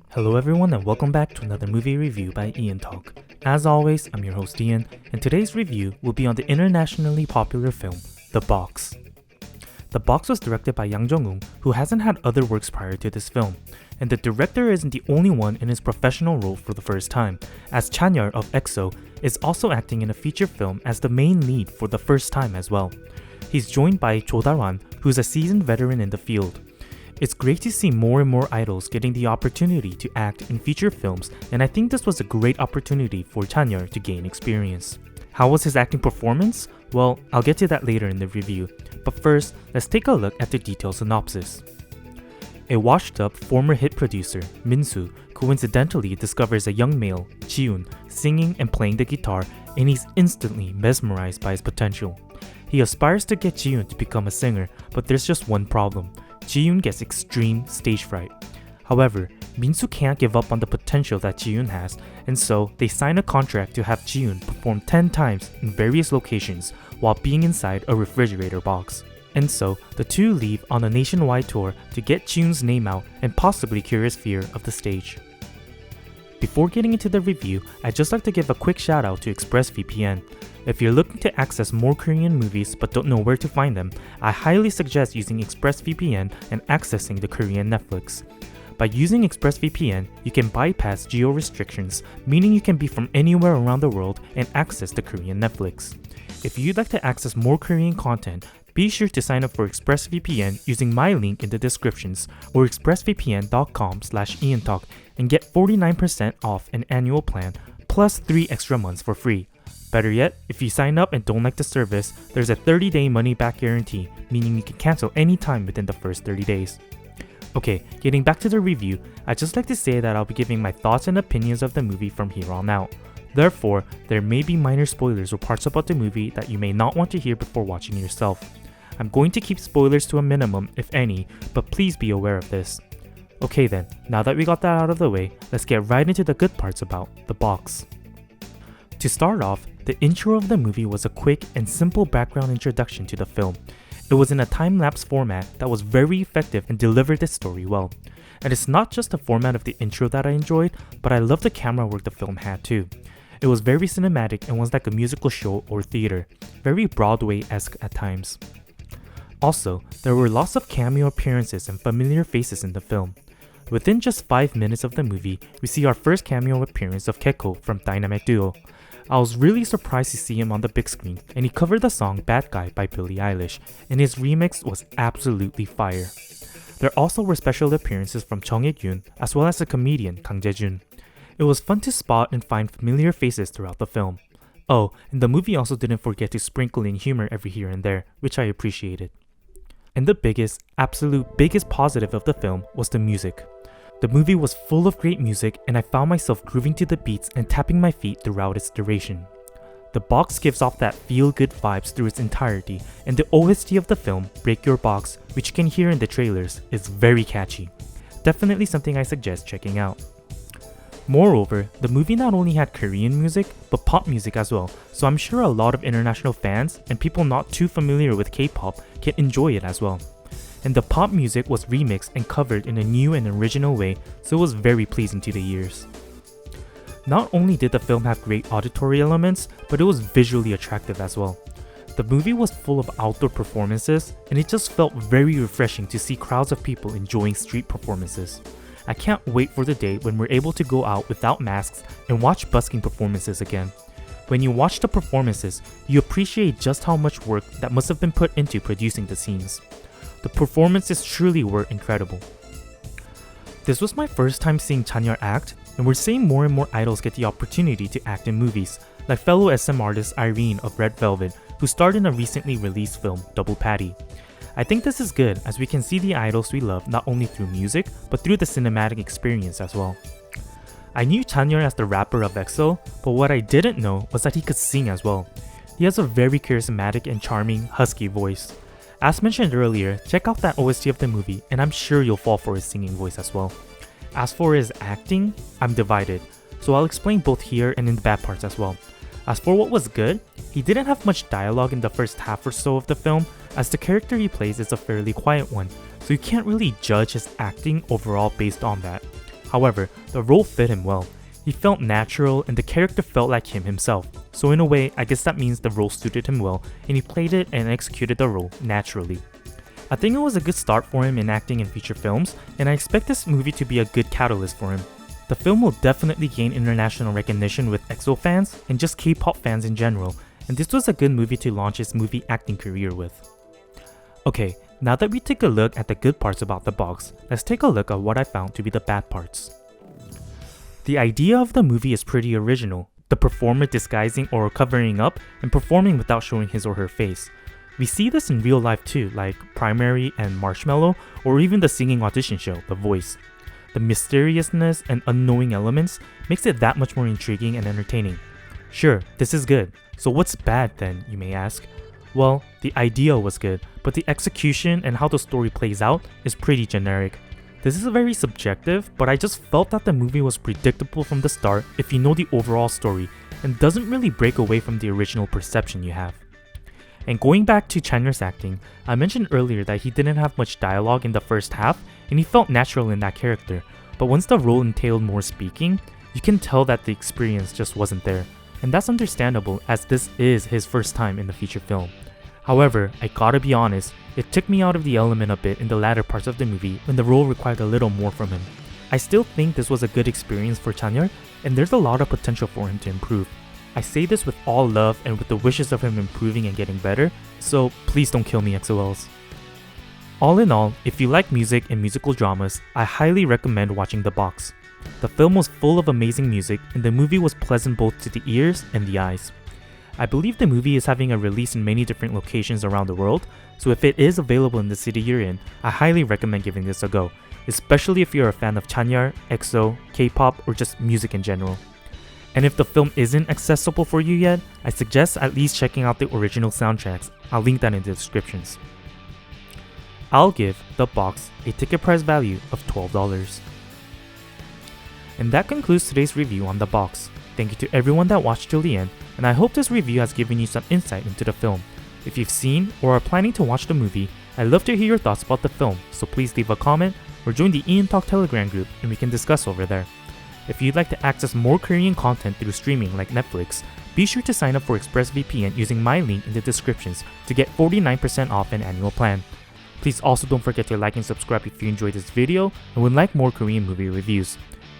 Hello everyone and welcome back to another movie review by EonTalk. As always, I'm your host Ian, and today's review will be on the internationally popular film, The Box. The Box was directed by Yang Jung-un, who hasn't had other works prior to this film, and the director isn't the only one in his professional role for the first time, as Chanyeol of EXO is also acting in a feature film as the main lead for the first time as well. He's joined by Dal-Hwan, who's a seasoned veteran in the field. It's great to see more and more idols getting the opportunity to act in feature films, and I think this was a great opportunity for Chanyeol to gain experience. How was his acting performance? Well, I'll get to that later in the review, but first, let's take a look at the detailed synopsis. A washed-up former hit producer, Min-soo, coincidentally discovers a young male, Ji-yoon, singing and playing the guitar, and he's instantly mesmerized by his potential. He aspires to get Ji-yoon to become a singer, but there's just one problem. Ji-yoon gets extreme stage fright. However, Min-soo can't give up on the potential that Ji-yoon has, and so they sign a contract to have Ji-yoon perform 10 times in various locations while being inside a refrigerator box. And so, the two leave on a nationwide tour to get Ji-yoon's name out and possibly cure his fear of the stage. Before getting into the review, I'd just like to give a quick shout out to ExpressVPN. If you're looking to access more Korean movies but don't know where to find them, I highly suggest using ExpressVPN and accessing the Korean Netflix. By using ExpressVPN, you can bypass geo restrictions, meaning you can be from anywhere around the world and access the Korean Netflix. If you'd like to access more Korean content, be sure to sign up for ExpressVPN using my link in the descriptions or expressvpn.com/EonTalk and get 49% off an annual plan plus 3 extra months for free. Better yet, if you sign up and don't like the service, there's a 30-day money-back guarantee, meaning you can cancel anytime within the first 30 days. Okay, getting back to the review, I'd just like to say that I'll be giving my thoughts and opinions of the movie from here on out. Therefore, there may be minor spoilers or parts about the movie that you may not want to hear before watching yourself. I'm going to keep spoilers to a minimum, if any, but please be aware of this. Okay then, now that we got that out of the way, let's get right into the good parts about The Box. To start off, the intro of the movie was a quick and simple background introduction to the film. It was in a time-lapse format that was very effective and delivered the story well. And it's not just the format of the intro that I enjoyed, but I love the camera work the film had too. It was very cinematic and was like a musical show or theater, very Broadway-esque at times. Also, there were lots of cameo appearances and familiar faces in the film. Within just 5 minutes of the movie, we see our first cameo appearance of Keko from Dynamic Duo. I was really surprised to see him on the big screen, and he covered the song Bad Guy by Billie Eilish, and his remix was absolutely fire. There also were special appearances from Chung Hae-kyun, as well as the comedian Kang Jae-jun. It was fun to spot and find familiar faces throughout the film. Oh, and the movie also didn't forget to sprinkle in humor every here and there, which I appreciated. And the absolute biggest positive of the film was the music. The movie was full of great music, and I found myself grooving to the beats and tapping my feet throughout its duration. The Box gives off that feel-good vibes through its entirety, and the OST of the film, Break Your Box, which you can hear in the trailers, is very catchy. Definitely something I suggest checking out. Moreover, the movie not only had Korean music, but pop music as well, so I'm sure a lot of international fans and people not too familiar with K-pop can enjoy it as well. And the pop music was remixed and covered in a new and original way, so it was very pleasing to the ears. Not only did the film have great auditory elements, but it was visually attractive as well. The movie was full of outdoor performances, and it just felt very refreshing to see crowds of people enjoying street performances. I can't wait for the day when we're able to go out without masks and watch busking performances again. When you watch the performances, you appreciate just how much work that must have been put into producing the scenes. The performances truly were incredible. This was my first time seeing Chanyeol act, and we're seeing more and more idols get the opportunity to act in movies, like fellow SM artist Irene of Red Velvet, who starred in a recently released film, Double Patty. I think this is good as we can see the idols we love not only through music, but through the cinematic experience as well. I knew Chanyeol as the rapper of EXO, but what I didn't know was that he could sing as well. He has a very charismatic and charming, husky voice. As mentioned earlier, check out that OST of the movie and I'm sure you'll fall for his singing voice as well. As for his acting, I'm divided, so I'll explain both here and in the bad parts as well. As for what was good, he didn't have much dialogue in the first half or so of the film, as the character he plays is a fairly quiet one, so you can't really judge his acting overall based on that. However, the role fit him well. He felt natural and the character felt like him himself. So in a way, I guess that means the role suited him well and he played it and executed the role naturally. I think it was a good start for him in acting in feature films, and I expect this movie to be a good catalyst for him. The film will definitely gain international recognition with EXO fans and just K-pop fans in general, and this was a good movie to launch his movie acting career with. Okay, now that we take a look at the good parts about the box, let's take a look at what I found to be the bad parts. The idea of the movie is pretty original, the performer disguising or covering up and performing without showing his or her face. We see this in real life too, like Primary and Marshmallow, or even the singing audition show, The Voice. The mysteriousness and unknowing elements makes it that much more intriguing and entertaining. Sure, this is good. So what's bad then, you may ask? Well, the idea was good, but the execution and how the story plays out is pretty generic. This is very subjective, but I just felt that the movie was predictable from the start if you know the overall story, and doesn't really break away from the original perception you have. And going back to Chanyeol's acting, I mentioned earlier that he didn't have much dialogue in the first half, and he felt natural in that character, but once the role entailed more speaking, you can tell that the experience just wasn't there. And that's understandable as this is his first time in the feature film. However, I gotta be honest, it took me out of the element a bit in the latter parts of the movie when the role required a little more from him. I still think this was a good experience for Chanyeol, and there's a lot of potential for him to improve. I say this with all love and with the wishes of him improving and getting better, so please don't kill me, XOLs. All in all, if you like music and musical dramas, I highly recommend watching The Box. The film was full of amazing music and the movie was pleasant both to the ears and the eyes. I believe the movie is having a release in many different locations around the world, so if it is available in the city you're in, I highly recommend giving this a go, especially if you're a fan of Chanyeol, EXO, K-pop, or just music in general. And if the film isn't accessible for you yet, I suggest at least checking out the original soundtracks. I'll link that in the descriptions. I'll give The Box a ticket price value of $12. And that concludes today's review on The Box. Thank you to everyone that watched till the end, and I hope this review has given you some insight into the film. If you've seen or are planning to watch the movie, I'd love to hear your thoughts about the film, so please leave a comment or join the EonTalk Telegram group and we can discuss over there. If you'd like to access more Korean content through streaming like Netflix, be sure to sign up for ExpressVPN using my link in the descriptions to get 49% off an annual plan. Please also don't forget to like and subscribe if you enjoyed this video and would like more Korean movie reviews.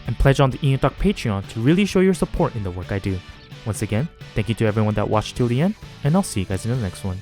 And pledge on the EonTalk Patreon to really show your support in the work I do. Once again, thank you to everyone that watched till the end, and I'll see you guys in the next one.